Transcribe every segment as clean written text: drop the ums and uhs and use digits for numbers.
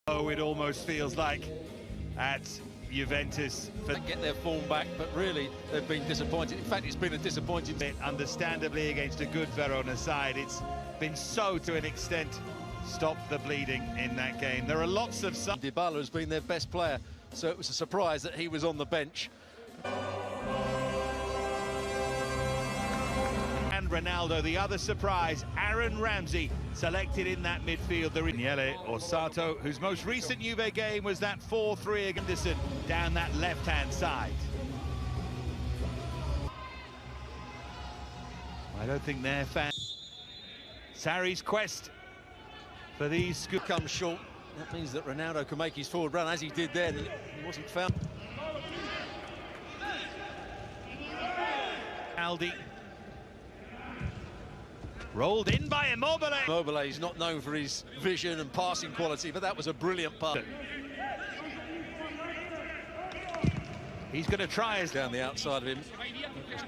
Oh, it almost feels like at Juventus. To get their form back, but really they've been disappointed. In fact, it's been a disappointing bit, understandably, against a good Verona side. It's been so, to an extent, stop the bleeding in that game. There are lots of... Dybala has been their best player, so it was a surprise that he was on the bench. And Ronaldo, the other surprise, Aaron Ramsey, selected in that midfield. The Daniele Orsato, whose most recent Juve game was that 4-3 against Anderson down that left-hand side. I don't think they're fans. Sarri's quest for these comes short. That means that Ronaldo can make his forward run as he did then. He wasn't found. Aldi. Rolled in by Immobile. Immobile is not known for his vision and passing quality, but that was a brilliant pass. He's going to try his... Down the outside of him.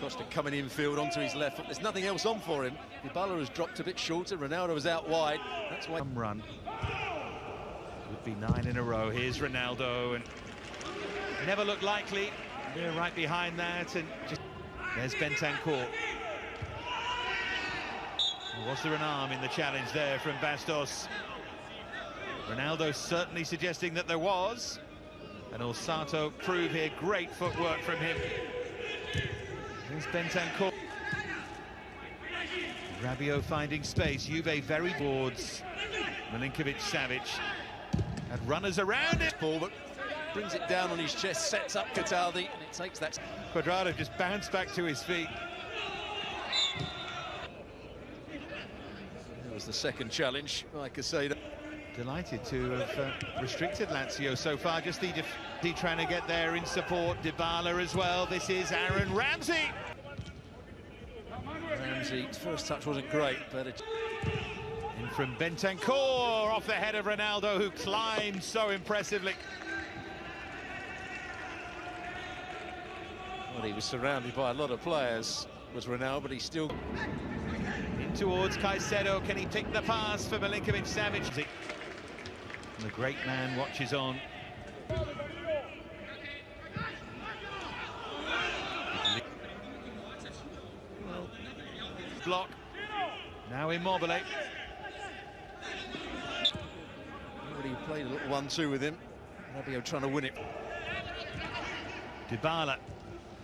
Costa coming infield onto his left foot. There's nothing else on for him. Dybala has dropped a bit shorter. Ronaldo was out wide. That's why... Run. Would be 9 in a row. Here's Ronaldo, and never looked likely. They're right behind that, and just... There's Bentancur. Was there an arm in the challenge there from Bastos? Ronaldo certainly suggesting that there was. And Orsato prove here, great footwork from him. Here's Bentancur. Rabiot finding space. Juve very boards. Milinkovic-Savic had runners around it. Ball, but brings it down on his chest, sets up Cataldi, and it takes that. Cuadrado just bounced back to his feet. Was the second challenge, like I say. Delighted to have restricted Lazioo so far. Just he trying to get there in support. Dybala as well. This is Aaron Ramsey. Ramsey's first touch wasn't great, but in from Bentancur off the head of Ronaldo, who climbed so impressively. Well, he was surrounded by a lot of players, was Ronaldo, but he still... In towards Caicedo, can he pick the pass for Milinkovic-Savic? The great man watches on. Block. Now Immobile. Already played a little 1-2 with him. Rabiot trying to win it. Dybala.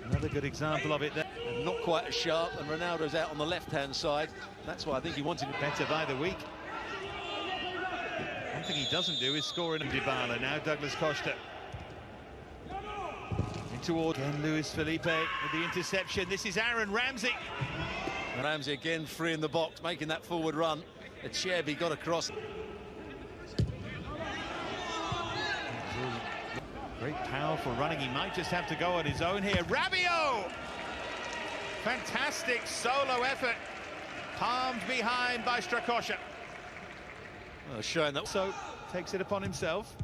Another good example of it there. And not quite as sharp, and Ronaldo's out on the left-hand side. That's why I think he wanted it better by the week. One thing he doesn't do is score in Dybala. Now Douglas Costa. In toward again Luis Felipe with the interception. This is Aaron Ramsey. Ramsey again free in the box, making that forward run. Acerbi got across. Great powerful running. He might just have to go on his own here. Rabiot! Fantastic solo effort. Palmed behind by Strakosha. Well, showing that. So takes it upon himself.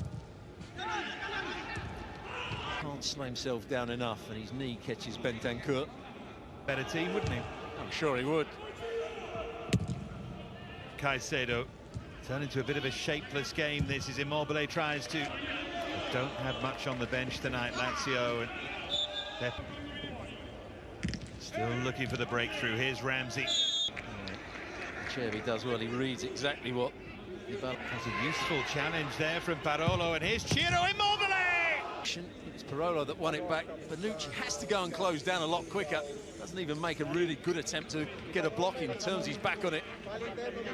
Can't slow himself down enough, and his knee catches Bentancur. Better team, wouldn't he? I'm sure he would. Caicedo turned into a bit of a shapeless game. This is Immobile tries to... Don't have much on the bench tonight, Lazioo, and they're still looking for the breakthrough. Here's Ramsey. Acerbi does well, he reads exactly what... That's a useful challenge there from Parolo, and here's Ciro Immobile! It was Parolo that won it back. Bonucci has to go and close down a lot quicker. Doesn't even make a really good attempt to get a block in, turns his back on it.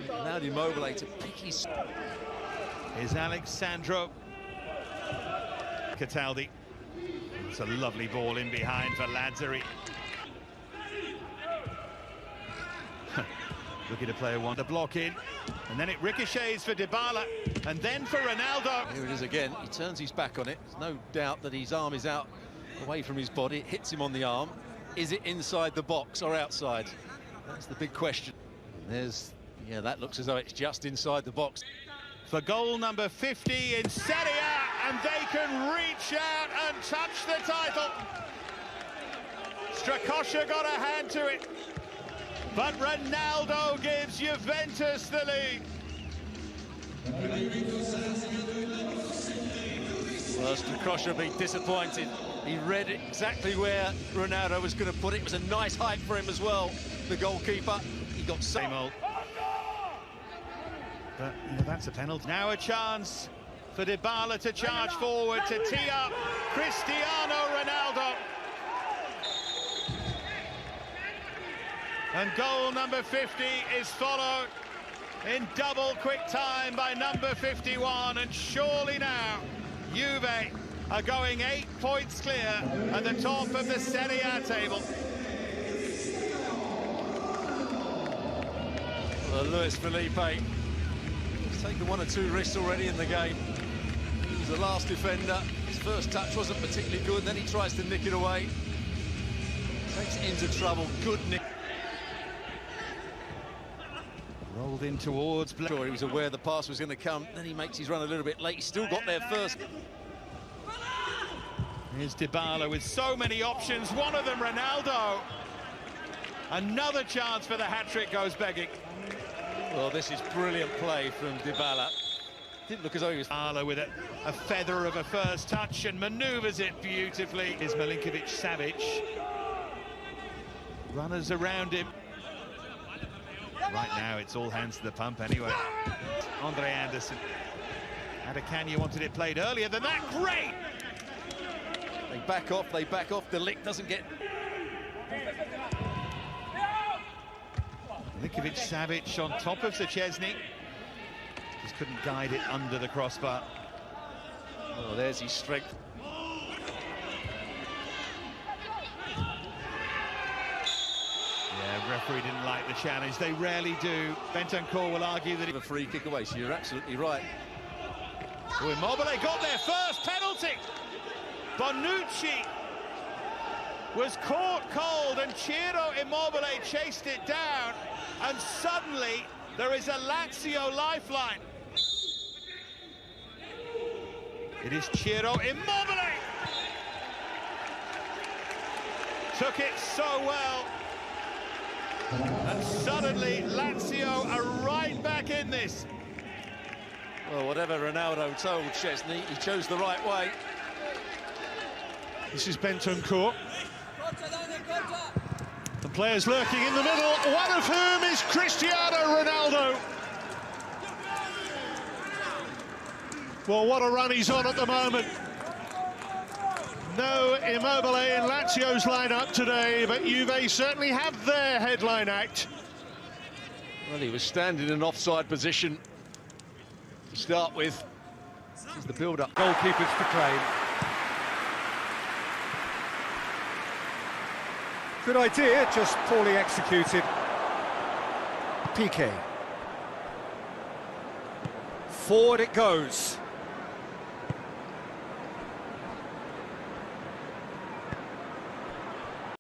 Now Immobile to pick his... Here's Alexandro Cataldi. It's a lovely ball in behind for Lazioo. Looking to play a one to block in, and then it ricochets for Dybala, and then for Ronaldo. Here it is again. He turns his back on it. There's no doubt that his arm is out away from his body. It hits him on the arm. Is it inside the box or outside? That's the big question. There's, yeah, that looks as though it's just inside the box. For goal number 50 in Serie A, and they can reach out and touch the title. Strakosha got a hand to it, but Ronaldo gives Juventus the lead. Well, Strakosha will be disappointed. He read exactly where Ronaldo was going to put it. It was a nice height for him as well, the goalkeeper. He got Same old. But, you know, that's a penalty. Now a chance for Dybala to charge forward to tee up Cristiano Ronaldo. And goal number 50 is followed in double quick time by number 51. And surely now, Juve are going 8 points clear at the top of the Serie A table. Well, Luis Felipe has taken 1 or 2 risks already in the game. He was the last defender. His first touch wasn't particularly good, then he tries to nick it away. Takes it into trouble. Good nick. Rolled in towards... Sure, he was aware the pass was going to come, then he makes his run a little bit late. He still got there first. Here's Dybala with so many options, one of them Ronaldo. Another chance for the hat-trick goes begging. Well, this is brilliant play from Dybala. Didn't look as though he was... Dybala with a feather of a first touch and manoeuvres it beautifully. Is Milinkovic-Savic. Runners around him. Right now, it's all hands to the pump anyway. Andre Anderson. Adekanya wanted it played earlier than that. Great! They back off, De Ligt doesn't get... Milinkovic-Savic on top of Szczesny. Just couldn't guide it under the crossbar. Oh, there's his strength. Yeah, referee didn't like the challenge. They rarely do. Bentancur will argue that... A free kick away, so you're absolutely right. Oh, Immobile got their first penalty. Bonucci was caught cold and Ciro Immobile chased it down, and suddenly there is a Lazioo lifeline. It is Ciro Immobile. Took it so well. And suddenly Lazioo are right back in this. Well, whatever Ronaldo told Szczesny, he chose the right way. This is Bentancur. The players lurking in the middle, one of whom is Cristiano Ronaldo. Well, what a run he's on at the moment. No Immobile in Lazio's lineup today, but Juve certainly have their headline act. Well, he was standing in an offside position to start with. This is the build-up. Goalkeepers to claim. Good idea, just poorly executed. Piqué. Forward it goes.